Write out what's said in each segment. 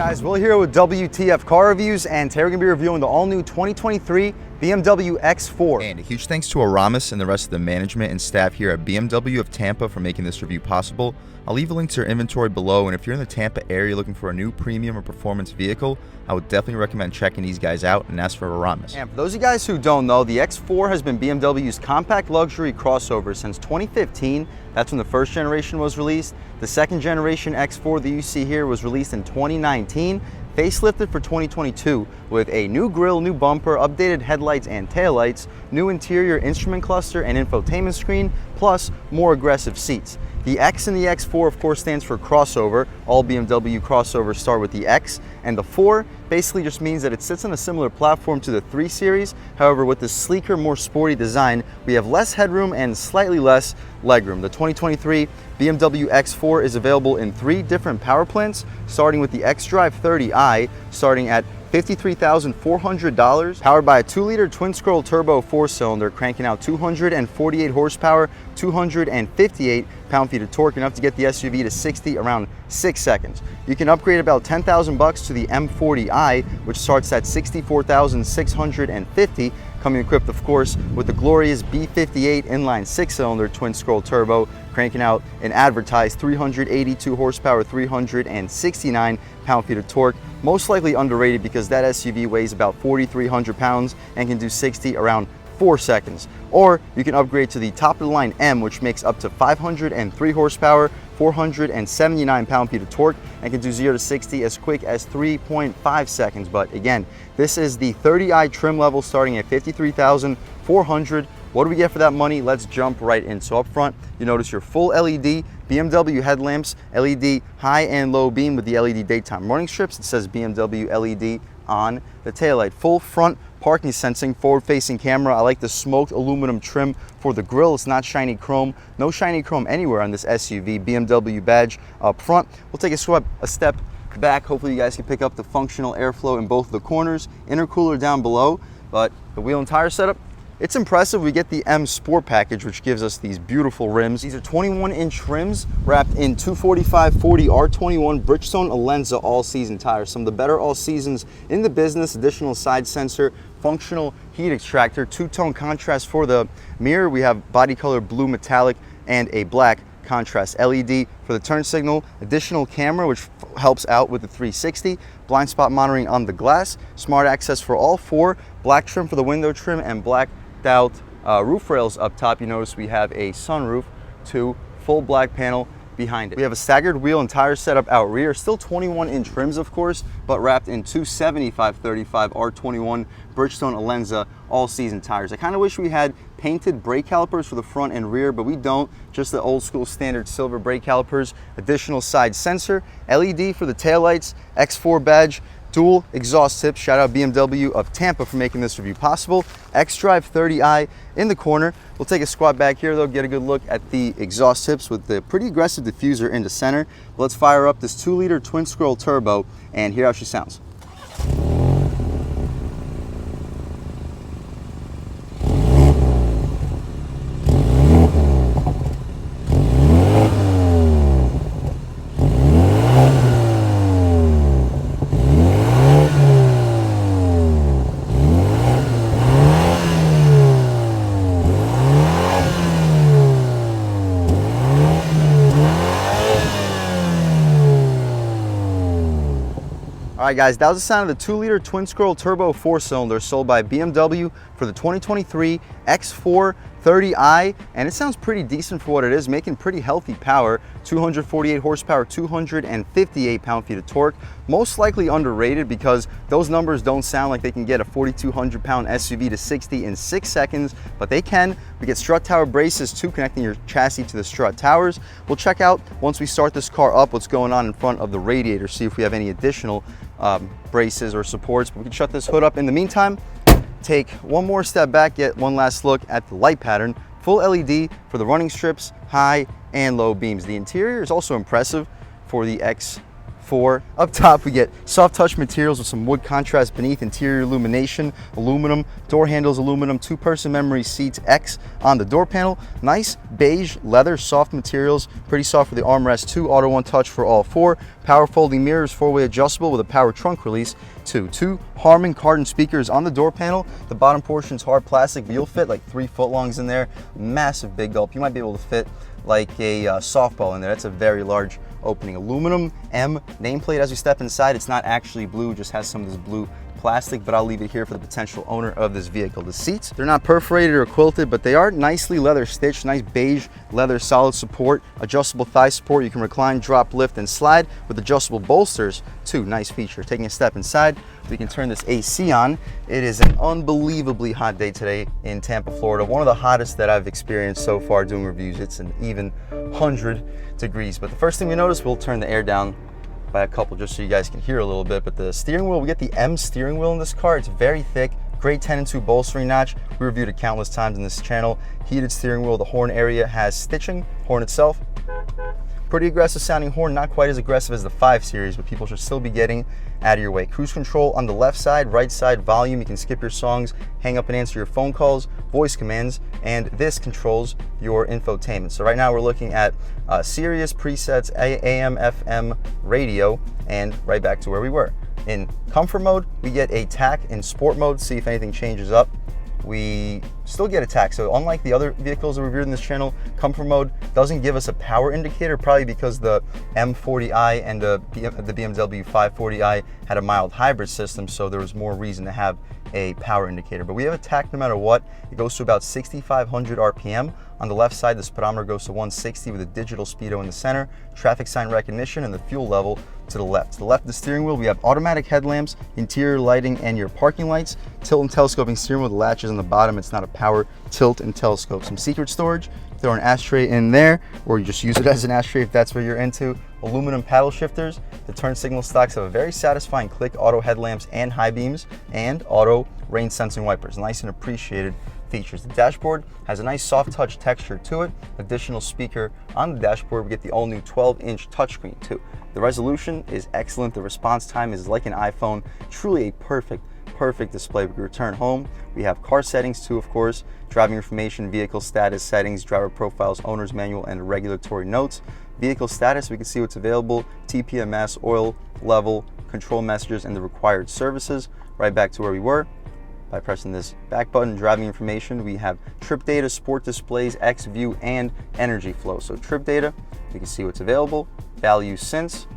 Guys, Will here with W.T.F car reviews, and today we're going to be reviewing the all-new 2023 BMW X4. And a huge thanks to Aramis and the rest of the management and staff here at BMW of Tampa for making this review possible. I'll leave a link to their inventory below, and if you're in the Tampa area looking for a new premium or performance vehicle, I would definitely recommend checking these guys out and ask for Aramis. And for those of you guys who don't know, the X4 has been BMW's compact luxury crossover since 2015. That's when the first generation was released. The second generation X4 that you see here was released in 2019, facelifted for 2022 with a new grille, new bumper, updated headlights and taillights, new interior instrument cluster and infotainment screen, plus more aggressive seats. The X in the X4 of course stands for crossover. All BMW crossovers start with the X, and the 4 basically just means that it sits on a similar platform to the 3 Series. However, with the sleeker, more sporty design, we have less headroom and slightly less legroom. The 2023 BMW X4 is available in 3 different power plants, starting with the Xdrive30i, starting at $53,400, powered by a 2-liter twin-scroll turbo 4-cylinder, cranking out 248 horsepower, 258 pound-feet of torque, enough to get the SUV to 60 around 6 seconds. You can upgrade about $10,000 to the M40i, which starts at $64,650, coming equipped, of course, with the glorious B58 inline 6-cylinder twin-scroll turbo, cranking out an advertised 382 horsepower, 369 pound-feet of torque. Most likely underrated because that SUV weighs about 4,300 pounds and can do 60 around 4 seconds. Or you can upgrade to the top-of-the-line M, which makes up to 503 horsepower, 479 pound-feet of torque, and can do 0 to 60 as quick as 3.5 seconds. But again, this is the 30i trim level starting at $53,400. What do we get for that money? Let's jump right in. So up front, you notice your full LED BMW headlamps, LED high and low beam with the LED daytime running strips. It says BMW LED on the taillight. Full front parking sensing, forward-facing camera. I like the smoked aluminum trim for the grille. It's not shiny chrome. No shiny chrome anywhere on this SUV. BMW badge up front. We'll take a step back. Hopefully you guys can pick up the functional airflow in both the corners. Intercooler down below, but the wheel and tire setup, it's impressive. We get the M Sport package, which gives us these beautiful rims. These are 21-inch rims wrapped in 245/40 R21 Bridgestone Alenza all-season tires. Some of the better all-seasons in the business. Additional side sensor, functional heat extractor, two-tone contrast for the mirror. We have body color blue metallic and a black contrast LED for the turn signal, additional camera which helps out with the 360, blind spot monitoring on the glass, smart access for all 4, black trim for the window trim, and blacked out roof rails up top. You notice we have a sunroof, 2 full black panel behind it. We have a staggered wheel and tire setup out rear, still 21-inch rims of course, but wrapped in 275/35 R21 Bridgestone Alenza all-season tires. I kind of wish we had painted brake calipers for the front and rear, but we don't. Just the old school standard silver brake calipers. Additional side sensor, LED for the taillights, X4 badge, dual exhaust tips. Shout out BMW of Tampa for making this review possible. Xdrive30i in the corner. We'll take a squat back here though, get a good look at the exhaust tips with the pretty aggressive diffuser in the center. Let's fire up this 2-liter twin scroll turbo and hear how she sounds. All right guys, that was the sound of the 2-liter twin-scroll turbo 4-cylinder sold by BMW for the 2023 X4 30i, and it sounds pretty decent for what it is, making pretty healthy power, 248 horsepower, 258 pound-feet of torque. Most likely underrated because those numbers don't sound like they can get a 4,200 pound SUV to 60 in 6 seconds, but they can. We get strut tower braces too, connecting your chassis to the strut towers. We'll check out, once we start this car up, what's going on in front of the radiator, see if we have any additional braces or supports, but we can shut this hood up. In the meantime, take one more step back, get one last look at the light pattern. Full LED for the running strips, high and low beams. The interior is also impressive for the X4 X4. Up top, we get soft touch materials with some wood contrast beneath, interior illumination, aluminum, door handles aluminum, 2-person memory seats, X on the door panel. Nice beige leather, soft materials, pretty soft for the armrest too. Auto one touch for all 4. Power folding mirrors, 4-way adjustable with a power trunk release too. 2 Harman Kardon speakers on the door panel. The bottom portion's hard plastic, but you'll fit like 3 footlongs in there. Massive big gulp. You might be able to fit like a softball in there. That's a very large opening. Aluminum M nameplate. As we step inside, it's not actually blue, just has some of this blue plastic, but I'll leave it here for the potential owner of this vehicle. The seats, they're not perforated or quilted, but they are nicely leather stitched, nice beige leather, solid support, adjustable thigh support. You can recline, drop, lift, and slide with adjustable bolsters too. Nice feature. Taking a step inside, we can turn this AC on. It is an unbelievably hot day today in Tampa, Florida. One of the hottest that I've experienced so far doing reviews. It's an even 100 degrees. But the first thing we notice, we'll turn the air down by a couple just so you guys can hear a little bit. But the steering wheel, we get the M steering wheel in this car. It's very thick, great 10-2 bolstering notch. We reviewed it countless times in this channel. Heated steering wheel. The horn area has stitching. Horn itself, pretty aggressive sounding horn, not quite as aggressive as the 5 Series, but people should still be getting out of your way. Cruise control on the left side, right side volume. You can skip your songs, hang up and answer your phone calls, voice commands, and this controls your infotainment. So right now we're looking at Sirius presets, AM, FM, radio, and right back to where we were. In comfort mode, we get a tack. In sport mode, see if anything changes up. We still get a tack. So unlike the other vehicles that we reviewed in this channel, comfort mode doesn't give us a power indicator, probably because the M40i and the BMW 540i had a mild hybrid system, so there was more reason to have a power indicator. But we have a tack no matter what. It goes to about 6,500 RPM. On the left side, the speedometer goes to 160 with a digital speedo in the center, traffic sign recognition, and the fuel level to the left. To the left of the steering wheel, we have automatic headlamps, interior lighting, and your parking lights. Tilt and telescoping steering wheel, the latches on the bottom. It's not a power tilt and telescope. Some secret storage, throw an ashtray in there, or you just use it as an ashtray if that's what you're into. Aluminum paddle shifters. The turn signal stocks have a very satisfying click, auto headlamps and high beams, and auto rain sensing wipers. Nice and appreciated features. The dashboard has a nice soft touch texture to it. Additional speaker on the dashboard. We get the all new 12-inch touchscreen too. The resolution is excellent. The response time is like an iPhone. Truly a perfect display. We can return home. We have car settings too, of course, driving information, vehicle status settings, driver profiles, owner's manual, and regulatory notes. Vehicle status, we can see what's available, TPMS, oil level, control messages, and the required services. Right back to where we were. By pressing this back button, driving information, we have trip data, sport displays, X view, and energy flow. So trip data, we can see what's available, value since,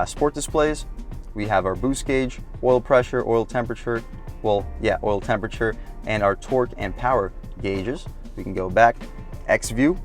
sport displays, we have our boost gauge, oil pressure, oil temperature, oil temperature, and our torque and power gauges. We can go back. X view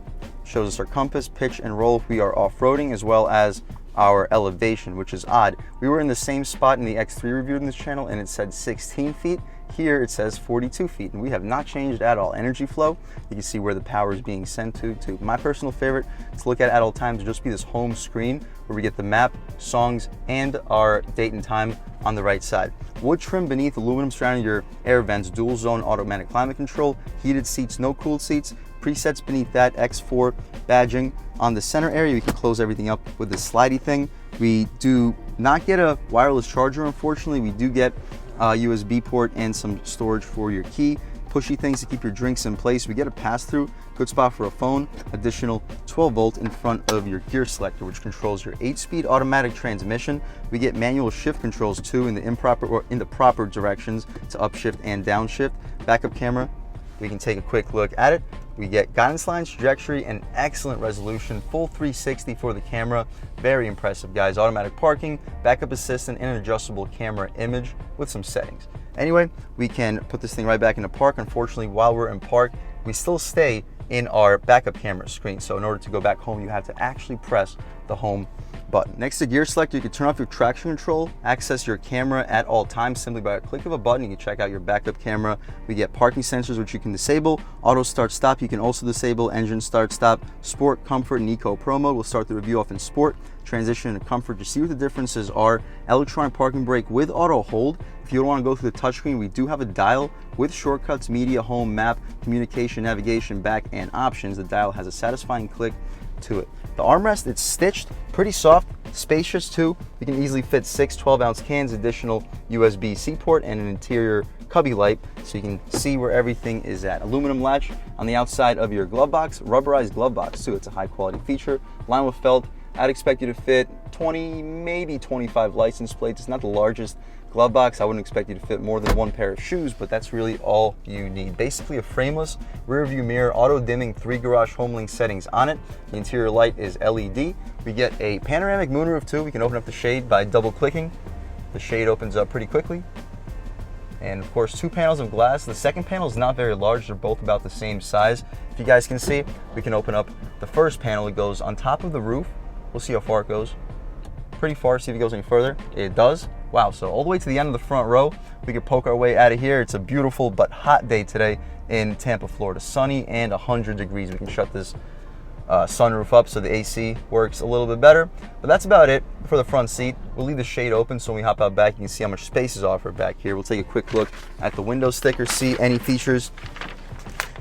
shows us our compass, pitch, and roll if we are off-roading, as well as our elevation, which is odd. We were in the same spot in the X3 review in this channel, and it said 16 feet. Here it says 42 feet, and we have not changed at all. Energy flow, you can see where the power is being sent to. My personal favorite to look at all times would just be this home screen where we get the map, songs, and our date and time on the right side. Wood trim beneath, aluminum surrounding your air vents, dual zone automatic climate control, heated seats, no cooled seats, presets beneath that, X4 badging. On the center area, we can close everything up with this slidey thing. We do not get a wireless charger, unfortunately. We do get a USB port and some storage for your key. Pushy things to keep your drinks in place. We get a pass-through, good spot for a phone. Additional 12-volt in front of your gear selector, which controls your 8-speed automatic transmission. We get manual shift controls too in the proper directions to upshift and downshift. Backup camera, we can take a quick look at it. We get guidance lines, trajectory, and excellent resolution. Full 360 for the camera. Very impressive, guys. Automatic parking, backup assistant, and an adjustable camera image with some settings. Anyway, we can put this thing right back into park. Unfortunately, while we're in park, we still stay in our backup camera screen. So in order to go back home, you have to actually press the home button. Next to gear selector, you can turn off your traction control, access your camera at all times simply by a click of a button. You can check out your backup camera. We get parking sensors, which you can disable. Auto start stop, you can also disable. Engine start stop, sport, comfort, and eco pro mode. We'll start the review off in sport, transition into comfort. You see what the differences are. Electronic parking brake with auto hold. If you don't want to go through the touchscreen, we do have a dial with shortcuts, media, home, map, communication, navigation, back, and options. The dial has a satisfying click to it. The armrest, it's stitched, pretty soft, spacious too. You can easily fit 6 12-ounce cans, additional USB-C port, and an interior cubby light so you can see where everything is at. Aluminum latch on the outside of your glove box, rubberized glove box too. It's a high quality feature. Lined with felt. I'd expect you to fit 20, maybe 25 license plates. It's not the largest glove box. I wouldn't expect you to fit more than 1 pair of shoes, but that's really all you need. Basically a frameless rear view mirror, auto dimming, 3 garage home link settings on it. The interior light is LED. We get a panoramic moonroof too. We can open up the shade by double clicking. The shade opens up pretty quickly. And of course 2 panels of glass. The second panel is not very large. They're both about the same size. If you guys can see, we can open up the first panel. It goes on top of the roof. We'll see how far it goes. Pretty far, see if it goes any further. It does. Wow, so all the way to the end of the front row. We could poke our way out of here. It's a beautiful but hot day today in Tampa, Florida. Sunny and 100 degrees. We can shut this sunroof up so the AC works a little bit better. But that's about it for the front seat. We'll leave the shade open so when we hop out back, you can see how much space is offered back here. We'll take a quick look at the window sticker, see any features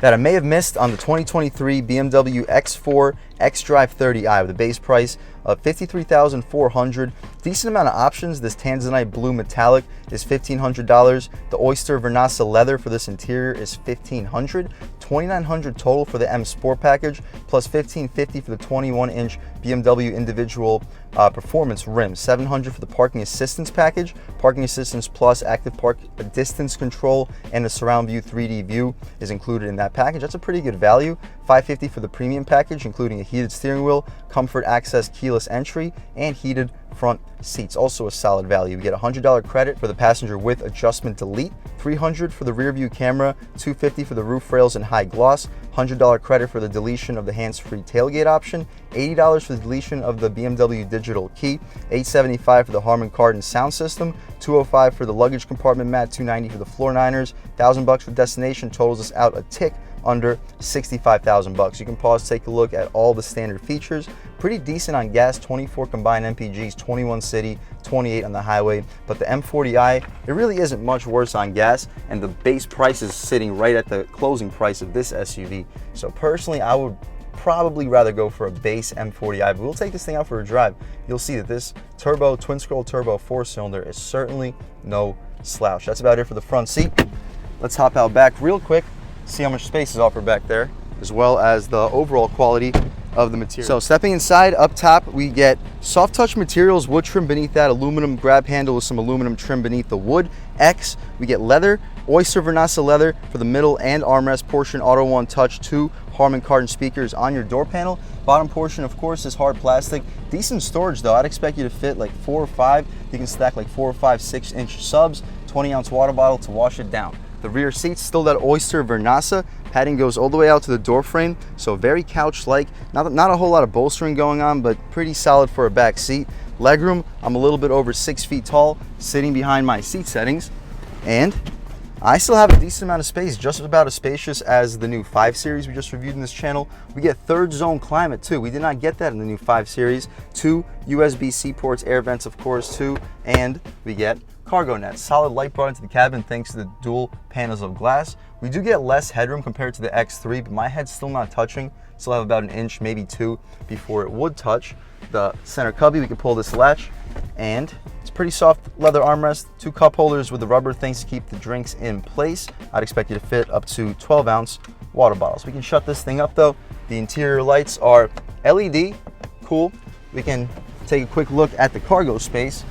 that I may have missed on the 2023 BMW X4 Xdrive30i with a base price of $53,400. Decent amount of options. This tanzanite blue metallic is $1,500. The oyster vernassa leather for this interior is $1,500. $2,900 total for the M Sport package, plus $1,550 for the 21-inch BMW individual performance rims. $700 for the parking assistance package, parking assistance plus active park distance control, and the surround view 3D view is included in that package. That's a pretty good value. $550 for the premium package, including a heated steering wheel, comfort access keyless entry, and heated front seats. Also a solid value. We get a $100 credit for the passenger with adjustment delete, $300 for the rear view camera, $250 for the roof rails in high gloss, $100 credit for the deletion of the hands-free tailgate option, $80 for the deletion of the BMW digital key, $875 for the Harman Kardon sound system, $205 for the luggage compartment mat, $290 for the floor liners, $1,000 for destination. Totals us out a tick under $65,000. You can pause, take a look at all the standard features. Pretty decent on gas, 24 combined MPGs, 21 city, 28 on the highway. But the M40i, it really isn't much worse on gas, and the base price is sitting right at the closing price of this SUV. So personally, I would probably rather go for a base M40i, but we'll take this thing out for a drive. You'll see that this turbo, twin scroll turbo 4-cylinder is certainly no slouch. That's about it for the front seat. Let's hop out back real quick, see how much space is offered back there, as well as the overall quality of the material. So stepping inside, up top, we get soft touch materials, wood trim beneath that, aluminum grab handle with some aluminum trim beneath the wood. We get leather, oyster vernassa leather for the middle and armrest portion, auto one touch, 2 Harman Kardon speakers on your door panel. Bottom portion, of course, is hard plastic. Decent storage though. I'd expect you to fit like 4 or 5. You can stack like 4 or 5 6-inch subs, 20-ounce water bottle to wash it down. The rear seats, still that oyster vernassa. Padding goes all the way out to the door frame, so very couch-like. Not a whole lot of bolstering going on, but pretty solid for a back seat. Legroom, I'm a little bit over 6 feet tall, sitting behind my seat settings, and I still have a decent amount of space, just about as spacious as the new 5 Series we just reviewed in this channel. We get third zone climate too. We did not get that in the new 5 Series. 2 USB-C ports, air vents of course too, and we get cargo net. Solid light brought into the cabin thanks to the dual panels of glass. We do get less headroom compared to the X3, but my head's still not touching. Still have about 1 inch, maybe 2, before it would touch. The center cubby, we can pull this latch, and it's pretty soft leather armrest. 2 cup holders with the rubber things to keep the drinks in place. I'd expect you to fit up to 12-ounce water bottles. We can shut this thing up though. The interior lights are LED, cool. We can take a quick look at the cargo space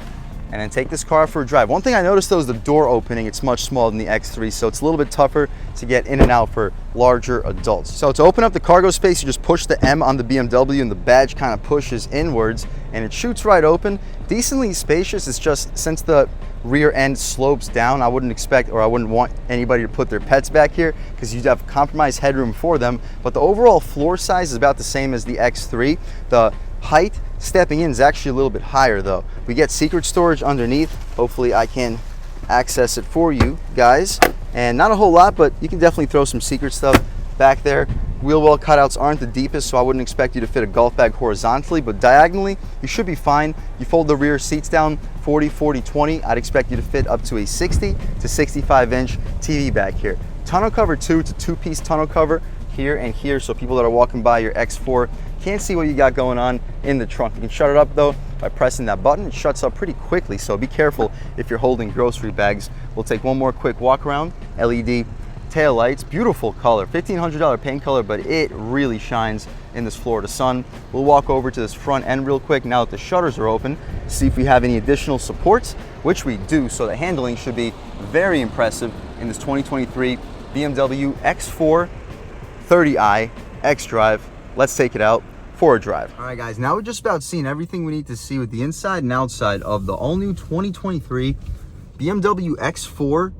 and then take this car for a drive. One thing I noticed though is the door opening. It's much smaller than the X3, so it's a little bit tougher to get in and out for larger adults. So to open up the cargo space, you just push the M on the BMW and the badge kind of pushes inwards and it shoots right open. Decently spacious. It's just since the rear end slopes down, I wouldn't expect, or I wouldn't want anybody to put their pets back here because you'd have compromised headroom for them. But the overall floor size is about the same as the X3. The height stepping in is actually a little bit higher though. We get secret storage underneath. Hopefully I can access it for you guys. And not a whole lot, but you can definitely throw some secret stuff back there. Wheel well cutouts aren't the deepest, so I wouldn't expect you to fit a golf bag horizontally, but diagonally you should be fine. You fold the rear seats down 40, 40, 20. I'd expect you to fit up to a 60 to 65 inch TV back here. Tonneau cover too, it's a 2-piece tonneau cover. here and here so people that are walking by your X4 can't see what you got going on in the trunk. You can shut it up though by pressing that button. It shuts up pretty quickly, so be careful if you're holding grocery bags. We'll take one more quick walk around. LED tail lights, beautiful color, $1,500 paint color, but it really shines in this Florida sun. We'll walk over to this front end real quick now that the shutters are open, see if we have any additional supports, which we do, so the handling should be very impressive in this 2023 BMW X4 30i Xdrive. Let's take it out for a drive. All right, guys, now we're just about seeing everything we need to see with the inside and outside of the all-new 2023 BMW X4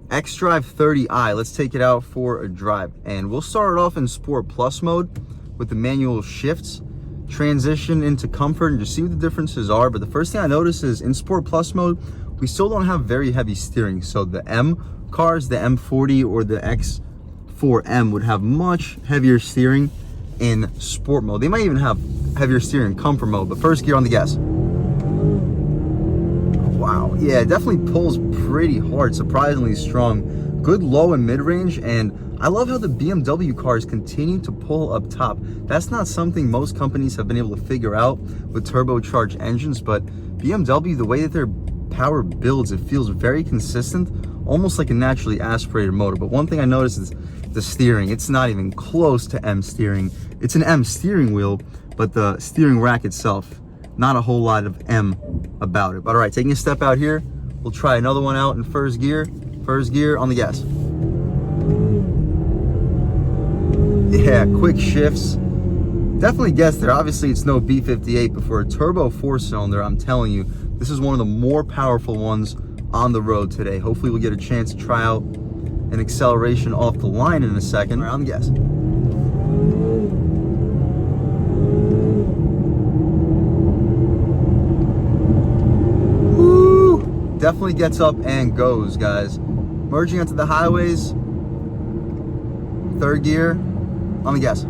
Xdrive30i. Let's take it out for a drive, and we'll start it off in Sport Plus mode with the manual shifts, transition into comfort, and just see what the differences are. But the first thing I notice is in Sport Plus mode, we still don't have very heavy steering. So the M cars, the M40 or the X4M, would have much heavier steering in sport mode. They might even have heavier steering in comfort mode. But first gear on the gas. Wow, yeah, it definitely pulls pretty hard, surprisingly strong. Good low and mid-range, and I love how the BMW cars continue to pull up top. That's not something most companies have been able to figure out with turbocharged engines, but BMW, the way that their power builds, it feels very consistent, almost like a naturally aspirated motor. But one thing I noticed is the steering. It's not even close to M steering. It's an M steering wheel, but the steering rack itself, not a whole lot of M about it. But all right, taking a step out here, we'll try another one out in first gear. First gear on the gas. Yeah, quick shifts. Definitely gets there. Obviously, it's no B58, but for a turbo 4-cylinder, I'm telling you, this is one of the more powerful ones on the road today. Hopefully, we'll get a chance to try out an acceleration off the line in a second. All right, on the gas. Definitely gets up and goes, guys. Merging onto the highways. Third gear on the gas.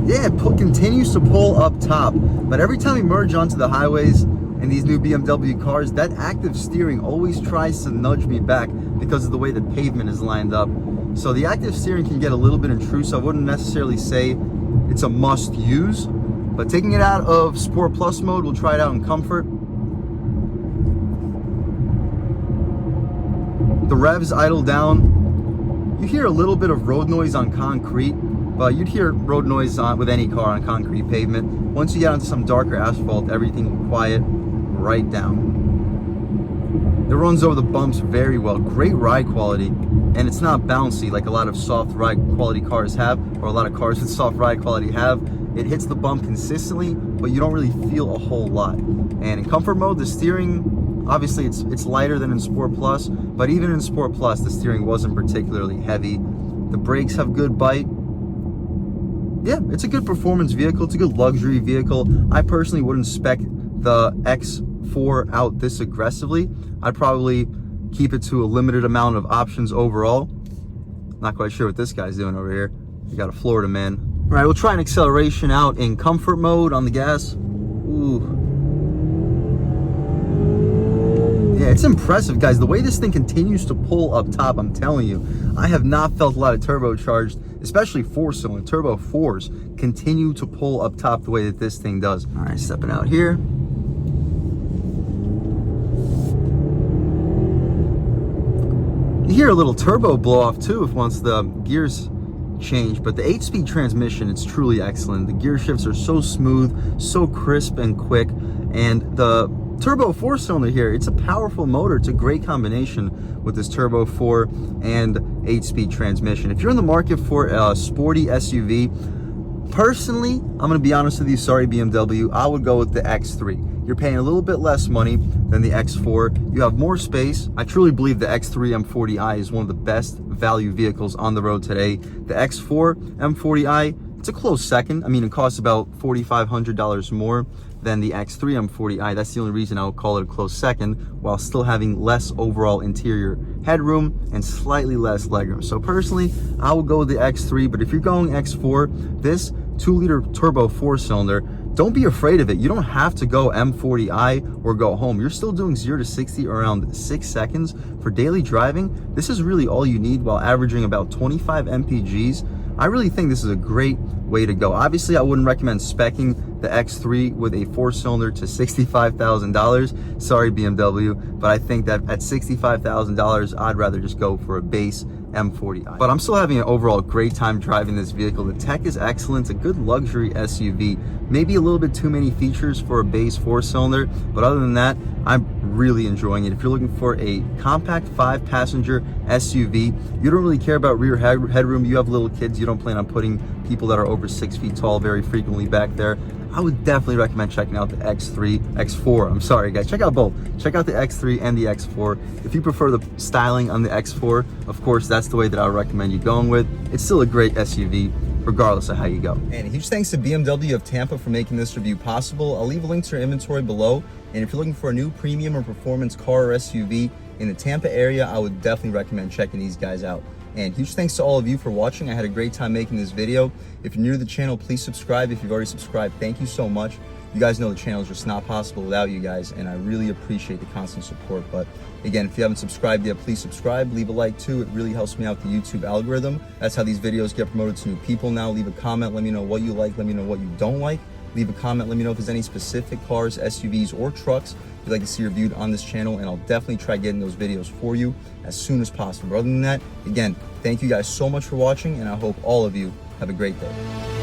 Yeah, it continues to pull up top, but every time we merge onto the highways in these new BMW cars, that active steering always tries to nudge me back because of the way the pavement is lined up. So the active steering can get a little bit intrusive. I wouldn't necessarily say it's a must use, but taking it out of Sport Plus mode, we'll try it out in comfort. The revs idle down. You hear a little bit of road noise on concrete, but you'd hear road noise with any car on concrete pavement. Once you get onto some darker asphalt, everything will quiet right down. It runs over the bumps very well. Great ride quality, and it's not bouncy like a lot of soft ride quality cars have, or a lot of cars with soft ride quality have. It hits the bump consistently, but you don't really feel a whole lot. And in comfort mode, the steering, obviously it's lighter than in Sport Plus, but even in Sport Plus, the steering wasn't particularly heavy. The brakes have good bite. Yeah, it's a good performance vehicle. It's a good luxury vehicle. I personally wouldn't spec the X4 out this aggressively. I'd probably keep it to a limited amount of options overall. Not quite sure what this guy's doing over here. You got a Florida man. All right, we'll try an acceleration out in comfort mode on the gas. Ooh. Yeah, it's impressive, guys. The way this thing continues to pull up top, I'm telling you, I have not felt a lot of turbocharged, especially 4-cylinder. Turbo 4s continue to pull up top the way that this thing does. All right, stepping out here. You hear a little turbo blow off too if once the gears change, but the 8-speed transmission, it's truly excellent. The gear shifts are so smooth, so crisp and quick, and the turbo 4-cylinder here, it's a powerful motor. It's a great combination with this turbo 4 and 8-speed transmission. If you're in the market for a sporty SUV, personally, I'm going to be honest with you, sorry BMW, I would go with the X3. You're paying a little bit less money than the X4. You have more space. I truly believe the X3 M40i is one of the best value vehicles on the road today. The X4 M40i, it's a close second. I mean, it costs about $4,500 more than the X3 M40i. That's the only reason I would call it a close second, while still having less overall interior headroom and slightly less legroom. So personally, I would go with the X3, but if you're going X4, this 2-liter turbo 4-cylinder don't be afraid of it. You don't have to go M40i or go home. You're still doing 0 to 60 around 6 seconds. For daily driving, this is really all you need while averaging about 25 mpgs. I really think this is a great way to go. Obviously, I wouldn't recommend speccing the X3 with a 4-cylinder to $65,000. Sorry, BMW, but I think that at $65,000, I'd rather just go for a base M40i. But I'm still having an overall great time driving this vehicle. The tech is excellent. It's a good luxury SUV. Maybe a little bit too many features for a base 4-cylinder, but other than that, I'm really enjoying it. If you're looking for a compact 5-passenger SUV, you don't really care about rear headroom, you have little kids, you don't plan on putting people that are over 6 feet tall very frequently back there, I would definitely recommend checking out the X4. I'm sorry guys, check out both. Check out the X3 and the X4. If you prefer the styling on the X4, of course, that's the way that I would recommend you going with. It's still a great SUV, regardless of how you go. And a huge thanks to BMW of Tampa for making this review possible. I'll leave a link to their inventory below. And if you're looking for a new premium or performance car or SUV in the Tampa area, I would definitely recommend checking these guys out. And huge thanks to all of you for watching. I had a great time making this video. If you're new to the channel, please subscribe. If you've already subscribed, thank you so much. You guys know the channel is just not possible without you guys, and I really appreciate the constant support. But again, if you haven't subscribed yet, please subscribe, leave a like too. It really helps me out the YouTube algorithm. That's how these videos get promoted to new people now. Leave a comment, let me know what you like, let me know what you don't like. Leave a comment, let me know if there's any specific cars, SUVs, or trucks you'd like to see reviewed on this channel, and I'll definitely try getting those videos for you as soon as possible. But other than that, again, thank you guys so much for watching, and I hope all of you have a great day.